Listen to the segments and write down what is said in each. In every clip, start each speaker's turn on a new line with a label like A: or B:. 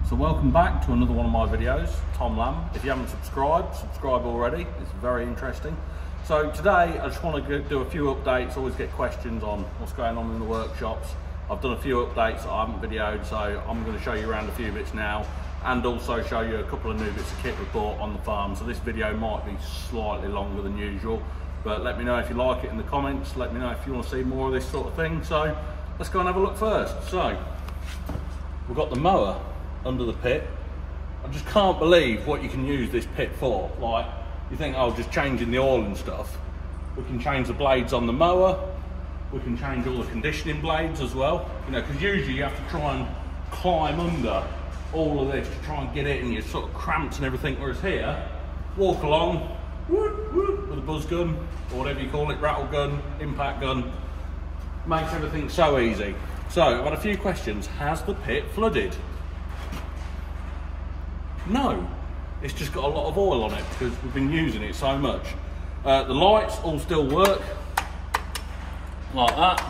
A: So welcome back to another one of my videos, Tom Lamb. If you haven't subscribed, subscribe already, it's very interesting. So today I just want to do a few updates. Always get questions on what's going on in the workshops. I've done a few updates that I haven't videoed, so I'm going to show you around a few bits now and also show you a couple of new bits of kit we bought on the farm. So this video might be slightly longer than usual, but let me know if you like it in the comments. Let me know if you want to see more of this sort of thing. So let's go and have a look first. So we've got the mower under the pit. I just can't believe what you can use this pit for. Like, you think, oh, just changing the oil and stuff. We can change the blades on the mower. We can change all the conditioning blades as well. You know, because usually you have to try and climb under all of this to try and get it, and you're sort of cramped and everything. Whereas here, walk along whoop, whoop, with a buzz gun, or whatever you call it, rattle gun, impact gun. Makes everything so easy. So, I've got a few questions. Has the pit flooded? No, it's just got a lot of oil on it because we've been using it so much. The lights all still work like that.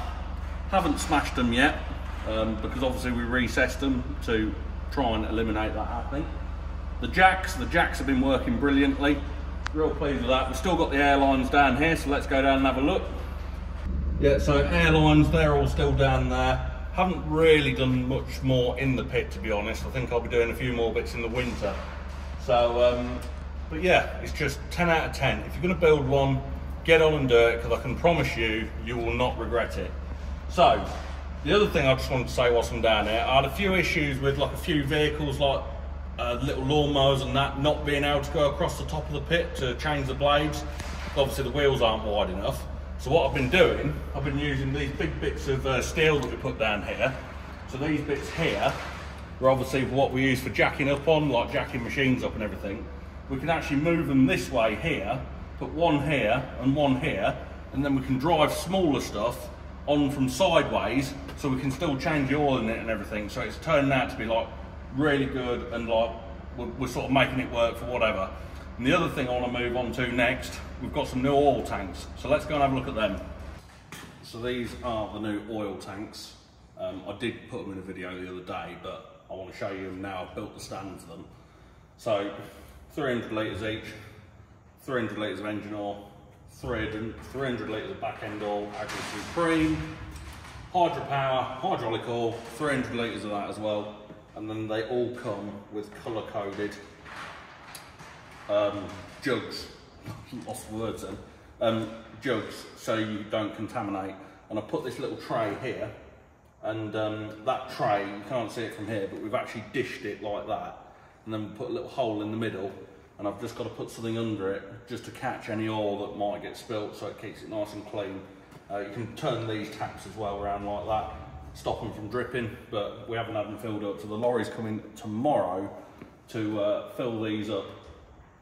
A: Haven't smashed them yet because obviously we recessed them to try and eliminate that happening. The jacks have been working brilliantly. Real pleased with that. We've still got the air lines down here, so let's go down and have a look. Yeah, so air lines, they're all still down there. Haven't really done much more in the pit, to be honest. I think I'll be doing a few more bits in the winter. So, but yeah, it's just 10 out of 10. If you're going to build one, get on and do it, because I can promise you, you will not regret it. So, the other thing I just wanted to say whilst I'm down here, I had a few issues with like a few vehicles, like little lawnmowers and that, not being able to go across the top of the pit to change the blades. Obviously the wheels aren't wide enough. So what I've been doing, I've been using these big bits of steel that we put down here. So these bits here are obviously what we use for jacking up on, like jacking machines up and everything. We can actually move them this way here, put one here and one here, and then we can drive smaller stuff on from sideways, so we can still change the oil in it and everything. So it's turning out to be like really good, and like we're sort of making it work for whatever. And the other thing I want to move on to next, we've got some new oil tanks. So let's go and have a look at them. So these are the new oil tanks. I did put them in a video the other day, but I want to show you them now. I've built the stand for them. So 300 litres each, 300 litres of engine oil, 300 litres of back end oil, Agri Supreme, Hydropower, hydraulic oil, 300 litres of that as well. And then they all come with colour coded jugs, lost words then, jugs, so you don't contaminate. And I put this little tray here, and that tray, you can't see it from here, but we've actually dished it like that, and then put a little hole in the middle, and I've just got to put something under it just to catch any oil that might get spilt, so it keeps it nice and clean. You can turn these taps as well around like that, stop them from dripping, but we haven't had them filled up, so the lorry's coming tomorrow to fill these up.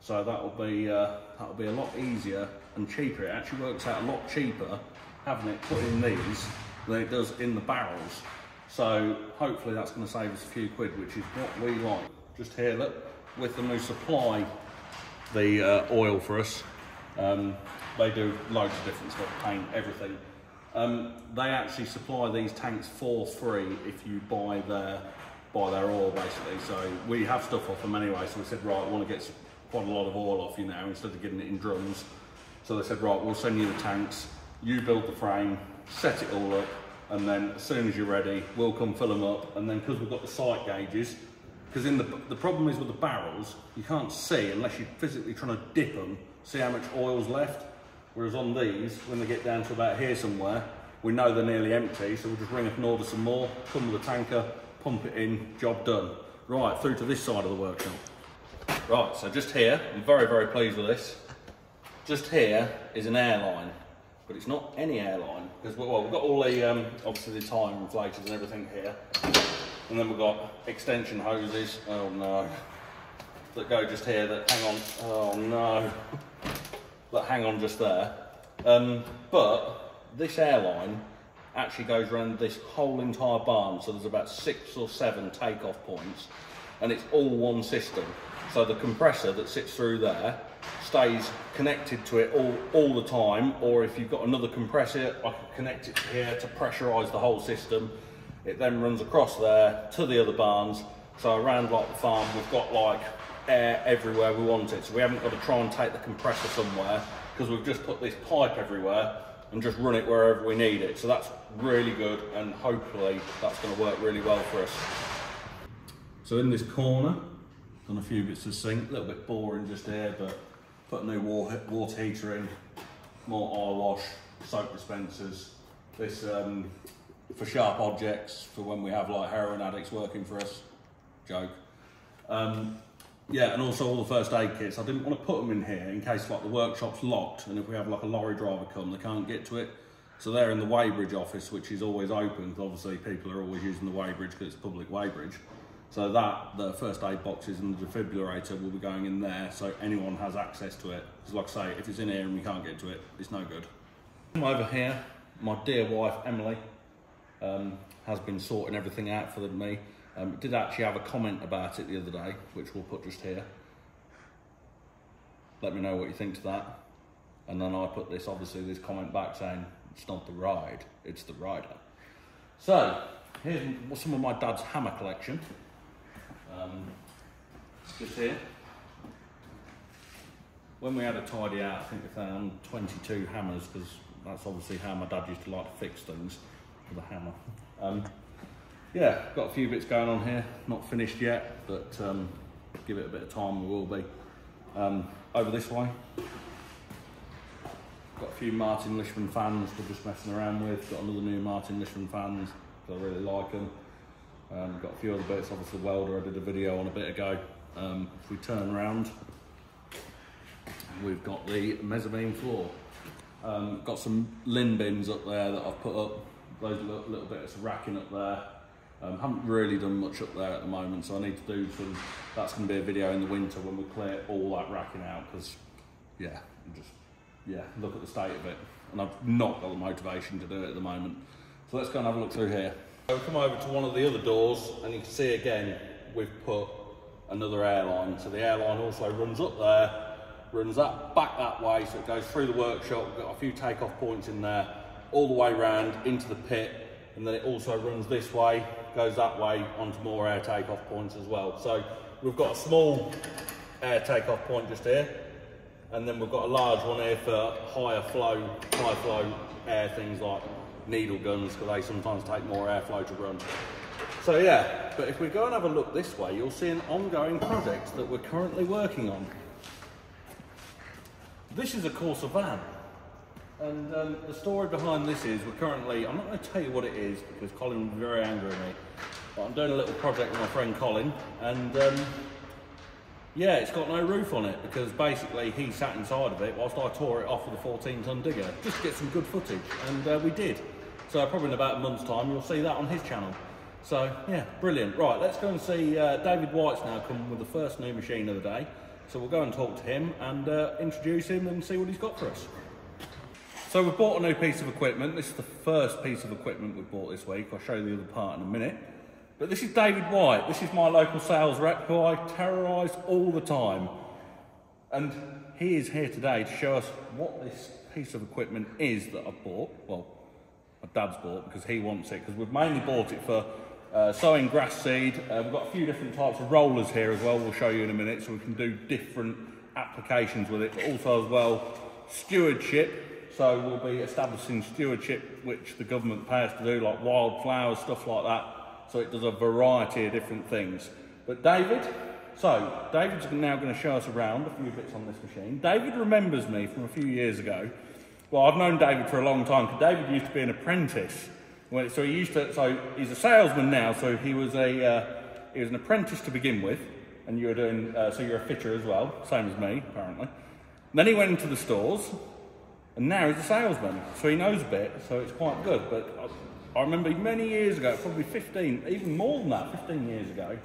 A: So that'll be a lot easier and cheaper. It actually works out a lot cheaper having it put in these than it does in the barrels. So hopefully that's going to save us a few quid, which is what we like. Just here, look, with them who supply the oil for us, they do loads of different stuff, paint, everything. They actually supply these tanks for free if you buy their oil, basically. So we have stuff off them anyway, so we said, right, I want to get quite a lot of oil off you now instead of getting it in drums. So they said, right, we'll send you the tanks, you build the frame, set it all up, and then as soon as you're ready, we'll come fill them up. And then because we've got the sight gauges, because in the problem is with the barrels, you can't see unless you're physically trying to dip them, see how much oil's left. Whereas on these, when they get down to about here somewhere, we know they're nearly empty, so we'll just ring up and order some more, come with a tanker, pump it in, job done. Right, through to this side of the workshop. Right, so just here, I'm very, very pleased with this. Just here is an airline, but it's not any airline, because well, we've got all the, obviously the tyre inflators and everything here. And then we've got extension hoses, oh no, that go just here, that hang on, oh no, that hang on just there. But this airline actually goes around this whole entire barn, so there's about 6 or 7 takeoff points, and it's all one system. So the compressor that sits through there stays connected to it all the time, or if you've got another compressor, I can connect it to here to pressurise the whole system. It then runs across there to the other barns, So around like the farm, we've got like air everywhere we want it. So we haven't got to try and take the compressor somewhere, because we've just put this pipe everywhere and just run it wherever we need it. So that's really good, and hopefully that's going to work really well for us. So in this corner, done a few bits of sink, a little bit boring just here, but put a new water heater in, more eye wash, soap dispensers, this for sharp objects, for when we have like heroin addicts working for us, joke. Yeah, and also all the first aid kits. I didn't want to put them in here in case like the workshop's locked, and if we have like a lorry driver come, they can't get to it. So they're in the weighbridge office, which is always open, because obviously people are always using the weighbridge because it's public weighbridge. So the first aid boxes and the defibrillator will be going in there, so anyone has access to it. Because like I say, if it's in here and we can't get to it, it's no good. Over here, my dear wife, Emily, has been sorting everything out for me. Did actually have a comment about it the other day, which we'll put just here. Let me know what you think to that. And then I put this, obviously, this comment back saying, it's not the ride, it's the rider. So, here's some of my dad's hammer collection. Just here. When we had a tidy out, I think we found 22 hammers, because that's obviously how my dad used to like to fix things with a hammer. Yeah, got a few bits going on here, not finished yet, but give it a bit of time, we will be. Over this way, got a few Martin Lishman fans we're just messing around with. Got another new Martin Lishman fans, because I really like them. Got a few other bits, obviously the welder I did a video on a bit ago. If we turn around, we've got the mezzanine floor. Got some lin bins up there that I've put up, those little bits of racking up there. Haven't really done much up there at the moment, so I need to do some, that's going to be a video in the winter when we clear all that racking out, because yeah, look at the state of it, and I've not got the motivation to do it at the moment. So let's go and have a look through here. So we come over to one of the other doors, and you can see again, we've put another airline. So the airline also runs up there, runs that back that way, so it goes through the workshop. We've got a few takeoff points in there, all the way round into the pit, and then it also runs this way, goes that way onto more air takeoff points as well. So we've got a small air takeoff point just here, and then we've got a large one here for high flow air things like needle guns, because they sometimes take more airflow to run. So yeah, but if we go and have a look this way, you'll see an ongoing project that we're currently working on. This is a Corsa van. And the story behind this is, we're currently, I'm not going to tell you what it is, because Colin will be very angry at me, but I'm doing a little project with my friend Colin, and yeah, it's got no roof on it, because basically he sat inside of it whilst I tore it off with a 14-ton digger, just to get some good footage, and we did. So probably in about a month's time, you'll see that on his channel. So yeah, brilliant. Right, let's go and see David White's now come with the first new machine of the day. So we'll go and talk to him and introduce him and see what he's got for us. So we've bought a new piece of equipment. This is the first piece of equipment we've bought this week. I'll show you the other part in a minute. But this is David White. This is my local sales rep who I terrorise all the time. And he is here today to show us what this piece of equipment is that I've bought. Well, my dad's bought, because he wants it, because we've mainly bought it for sowing grass seed. We've got a few different types of rollers here as well, we'll show you in a minute, so we can do different applications with it. But also as well, stewardship. So we'll be establishing stewardship, which the government pays to do, like wildflowers, stuff like that. So it does a variety of different things. But David's now going to show us around a few bits on this machine. David remembers me from a few years ago. Well, I've known David for a long time, because David used to be an apprentice. So he's a salesman now, so he was an apprentice to begin with, and you were doing, so you're a fitter as well, same as me, apparently. And then he went into the stores, and now he's a salesman, so he knows a bit, so it's quite good. But I remember many years ago, probably 15, even more than that, 15 years ago,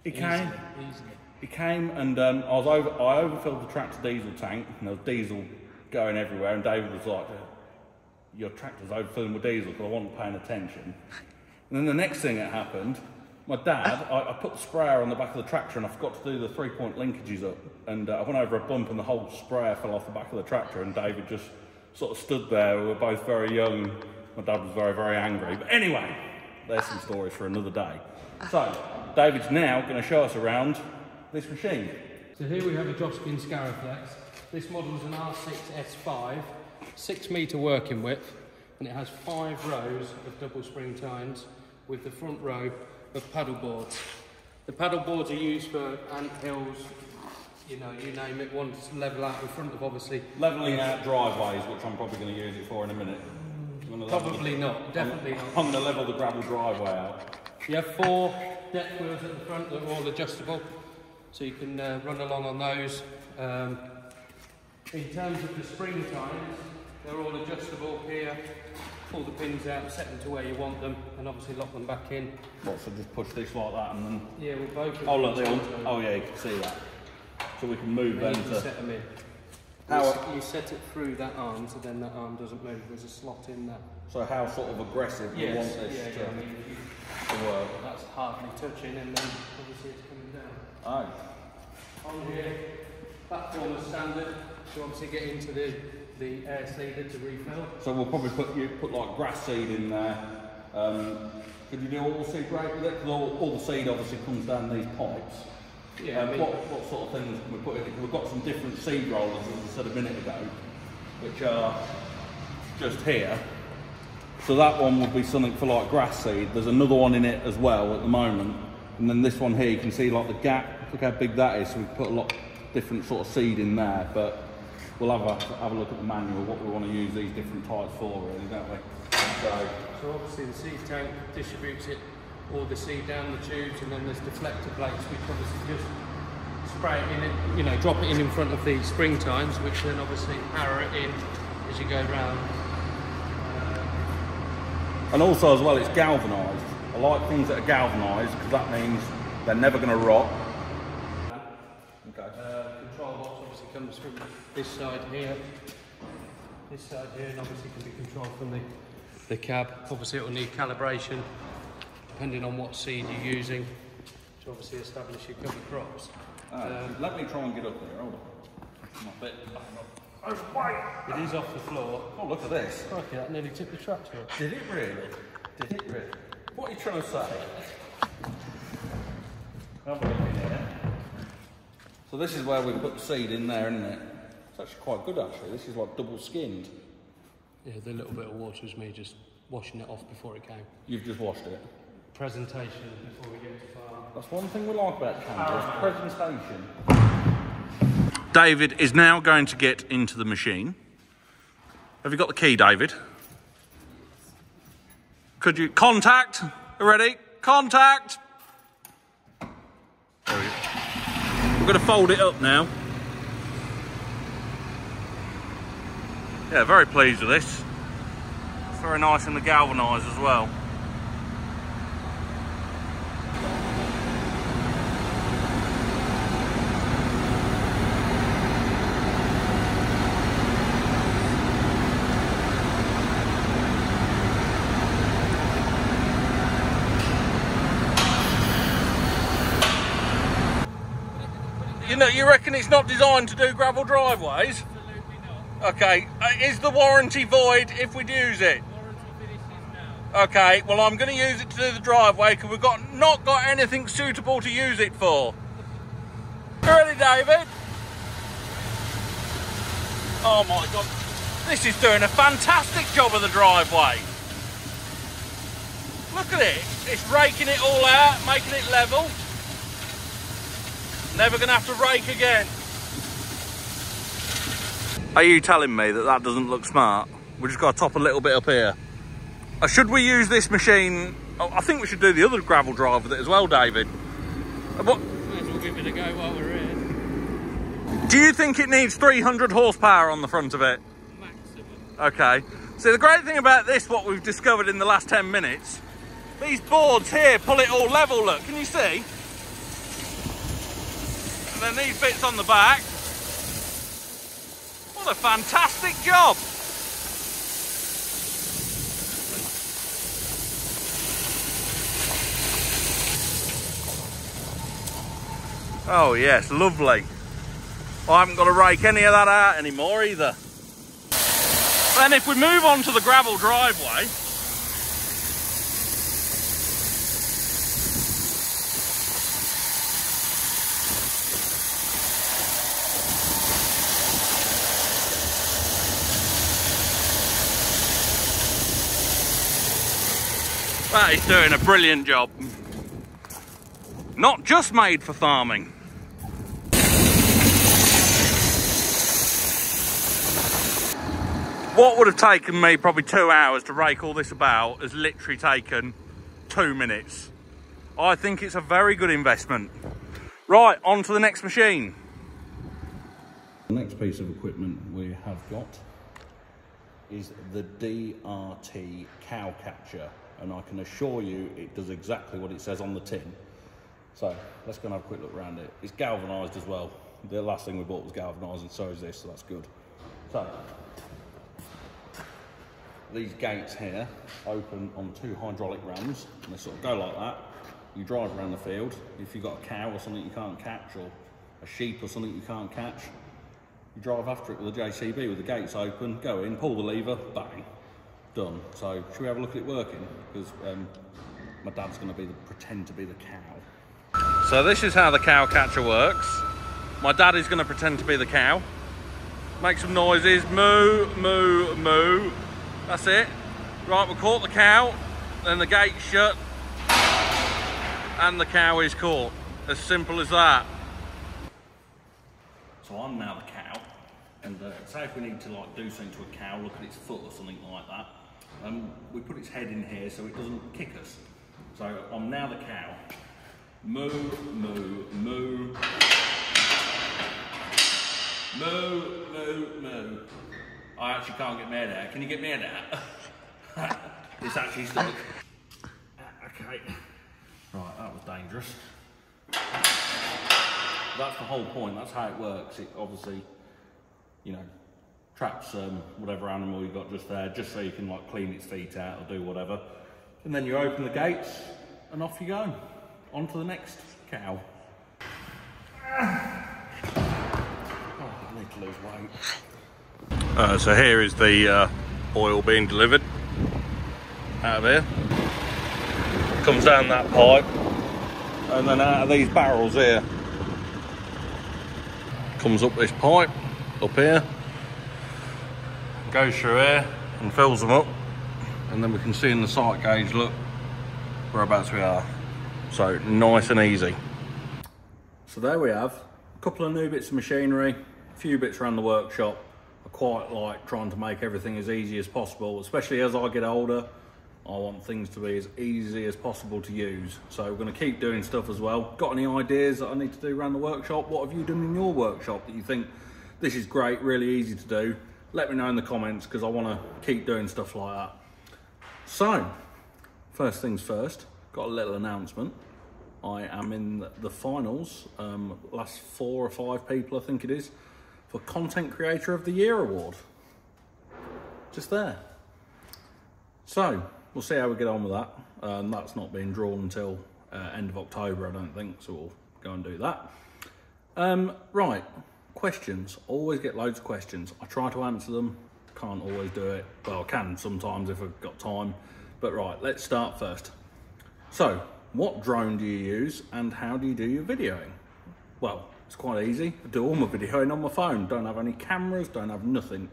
A: he came and I overfilled the tractor diesel tank, and there was diesel going everywhere, and David was like, your tractor's overfilling with diesel, because I wasn't paying attention. And then the next thing that happened, my dad, I put the sprayer on the back of the tractor, and I forgot to do the 3-point linkages up, and I went over a bump and the whole sprayer fell off the back of the tractor, and David just sort of stood there. We were both very young. My dad was very, very angry. But anyway, there's some stories for another day. So, David's now going to show us around this machine.
B: So here we have a Joskin Scariflex. This model is an R6S5, 6 metre working width, and it has 5 rows of double spring tines with the front row of paddle boards. The paddle boards are used for ant hills, you know, you name it, one to level out in front of, obviously.
A: Levelling out driveways, which I'm probably going to use it for in a minute.
B: Probably not, definitely not.
A: I'm going to level the gravel driveway out.
B: You have 4 deck wheels at the front that are all adjustable, so you can run along on those. In terms of the spring tines, they're all adjustable here. Pull the pins out, set them to where you want them, and obviously lock them back in.
A: What, so just push this like that and then...
B: Yeah, with both.
A: Oh look, oh yeah, you can see that. So we can move them to...
B: set them in. You set it through that arm, so then that arm doesn't move. There's a slot in there.
A: So how sort of aggressive you want this to work?
B: That's hardly touching, and then obviously it's coming down.
A: Oh.
B: On here, platform is standard. To obviously get into the air seeder to refill.
A: So we'll probably put like grass seed in there. Could you do all the seed right with it? Because all the seed obviously comes down these pipes.
B: Yeah.
A: What sort of things can we put in it? We've got some different seed rollers, as I said a minute ago, which are just here. So that one would be something for like grass seed. There's another one in it as well at the moment. And then this one here, you can see like the gap. Look how big that is. So we put a lot different sort of seed in there. But we'll have a look at the manual, what we want to use these different types for, really, don't we?
B: So obviously the seed tank distributes it, all the seed down the tubes, and then there's deflector plates, which obviously just spray it in, you know, drop it in front of the spring tines, which then obviously power it in as you go round.
A: And also as well, it's galvanised. I like things that are galvanised because that means they're never going to rot. Okay.
B: Control box obviously comes from this side here, and obviously can be controlled from the cab. Obviously it will need calibration depending on what seed you're using to obviously establish your cover crops.
A: Let me try and get up there, hold on. I'm a bit...
B: It is off the floor.
A: Oh, look at this.
B: Okay, that nearly tipped the tractor up.
A: Did it really? Did it really? What are you trying to say? Have a look in here. So this is where we put the seed in there, isn't it? It's actually quite good, actually. This is like double skinned.
B: Yeah, the little bit of water is me just washing it off before it came.
A: You've just washed it?
B: Presentation before we get to farm.
A: That's one thing we like about Canada, is presentation. David is now going to get into the machine. Have you got the key, David? Could you... Contact! Ready? Contact! There we go. We're going to fold it up now. Yeah, very pleased with this. It's very nice in the galvanised as well. You reckon it's not designed to do gravel driveways?
B: Absolutely not.
A: Okay, is the warranty void if we use it?
B: Warranty finishes now.
A: Okay, well I'm going to use it to do the driveway because we've not got anything suitable to use it for. You ready, David? Oh my God, this is doing a fantastic job of the driveway. Look at it, it's raking it all out, making it level. Never going to have to rake again. Are you telling me that that doesn't look smart? We just got to top a little bit up here. Should we use this machine? Oh, I think we should do the other gravel drive with it as well, David. What?
B: Might as well give it a go while we're in.
A: Do you think it needs 300 horsepower on the front of it?
B: Maximum.
A: Okay. See, the great thing about this, what we've discovered in the last 10 minutes, these boards here pull it all level, look. Can you see? And then these bits on the back. What a fantastic job. Oh yes, lovely. I haven't got to rake any of that out anymore either. Then if we move on to the gravel driveway, That is doing a brilliant job. Not just made for farming. What would have taken me probably 2 hours to rake all this about has literally taken 2 minutes. I think it's a very good investment. Right, on to the next machine. The next piece of equipment we have got is the DRT cow catcher, and I can assure you it does exactly what it says on the tin. So let's go and have a quick look around it. It's galvanised as well. The last thing we bought was galvanised, and so is this, so that's good. So these gates here open on 2 hydraulic rams, and they sort of go like that. You drive around the field. If you've got a cow or something you can't catch, or a sheep or something you can't catch, you drive after it with a JCB with the gates open, go in, pull the lever, bang, done. So should we have a look at it working? Because my dad's going to pretend to be the cow. So this is how the cow catcher works. My dad is going to pretend to be the cow. Make some noises, moo, moo, moo. That's it. Right, we'll caught the cow, then the gate's shut, and the cow is caught. As simple as that. So I'm now the cow, and say if we need to like do something to a cow, look at its foot or something like that, we put its head in here so it doesn't kick us. So I'm now the cow. Moo, moo, moo. Moo, moo, moo. I actually can't get my head out. Can you get my head out? It's actually stuck. Okay. Right, that was dangerous. That's the whole point. That's how it works. It obviously, you know, traps whatever animal you've got just there, just so you can like clean its feet out or do whatever. And then you open the gates and off you go. On to the next cow. Oh, I need to lose weight. So here is the oil being delivered out of here. Comes down that pipe and then out of these barrels here. Comes up this pipe, up here, goes through here and fills them up, and then we can see in the sight gauge, look, whereabouts we are. So nice and easy. So there we have a couple of new bits of machinery, a few bits around the workshop. I quite like trying to make everything as easy as possible, especially as I get older. I want things to be as easy as possible to use. So we're going to keep doing stuff as well. Got any ideas that I need to do around the workshop? What have you done in your workshop that you think this is great, really easy to do? Let me know in the comments, because I want to keep doing stuff like that. So, first things first, got a little announcement. I am in the finals, last 4 or 5 people I think it is, for Content Creator of the Year award. Just there. So, we'll see how we get on with that. That's not being drawn until end of October, I don't think, so we'll go and do that. Right, questions. Always get loads of questions. I try to answer them, can't always do it. Well, I can sometimes if I've got time. But right, let's start first. So, what drone do you use and how do you do your videoing? Well, it's quite easy. I do all my videoing on my phone. Don't have any cameras, don't have nothing.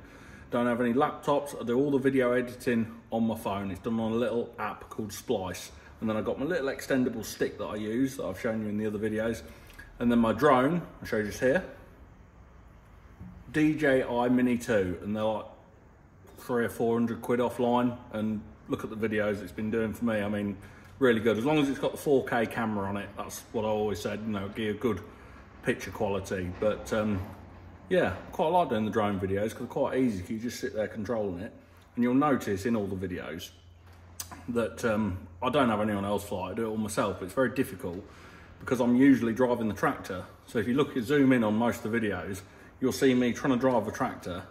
A: Don't have any laptops. I do all the video editing on my phone. It's done on a little app called Splice. And then I've got my little extendable stick that I use that I've shown you in the other videos. And then my drone, I'll show you just here. DJI Mini 2, and they're like 300 or 400 quid offline. And look at the videos it's been doing for me. I mean, really good. As long as it's got the 4K camera on it, that's what I always said, you know, give a good picture quality. But yeah, quite like doing the drone videos because they're quite easy. You just sit there controlling it. And you'll notice in all the videos that I don't have anyone else fly. I do it all myself. But it's very difficult because I'm usually driving the tractor. So if you look at zoom in on most of the videos, you'll see me trying to drive the tractor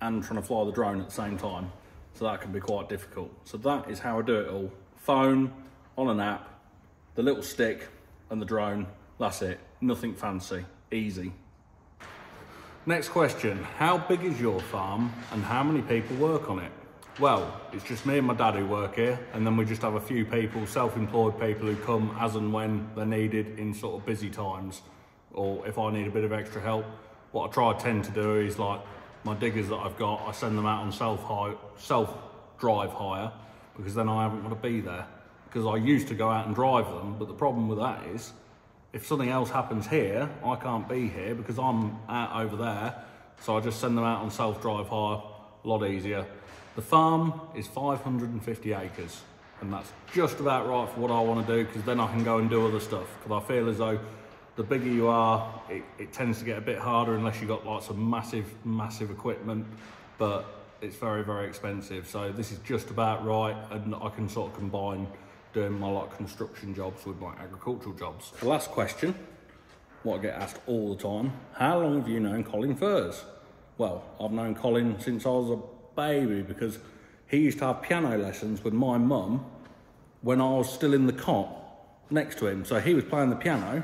A: and trying to fly the drone at the same time. So that can be quite difficult. So that is how I do it all. Phone, on an app, the little stick and the drone. That's it. Nothing fancy. Easy. Next question. How big is your farm and how many people work on it? Well, it's just me and my dad who work here, and then we just have a few people, self-employed people who come as and when they're needed in sort of busy times, or if I need a bit of extra help. What I tend to do is, like, my diggers that I've got, I send them out on self-drive hire, because then I haven't got to be there. because I used to go out and drive them, but the problem with that is, if something else happens here, I can't be here because I'm out over there, so I just send them out on self-drive hire, a lot easier. The farm is 550 acres, and that's just about right for what I want to do, because then I can go and do other stuff, because I feel as though the bigger you are, it tends to get a bit harder unless you've got like some massive equipment, but it's very, very expensive. So this is just about right, and I can sort of combine doing my like construction jobs with my agricultural jobs. The last question, what I get asked all the time, how long have you known Colin Furze? Well, I've known Colin since I was a baby, because he used to have piano lessons with my mum when I was still in the cot next to him. So he was playing the piano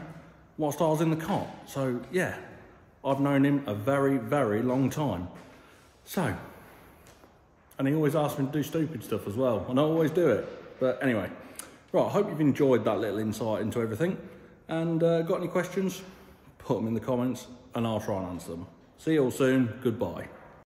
A: whilst I was in the cot. So yeah, I've known him a very, very long time. So, and he always asks me to do stupid stuff as well, and I always do it. But anyway, right, I hope you've enjoyed that little insight into everything. And got any questions? Put them in the comments and I'll try and answer them. See you all soon. Goodbye.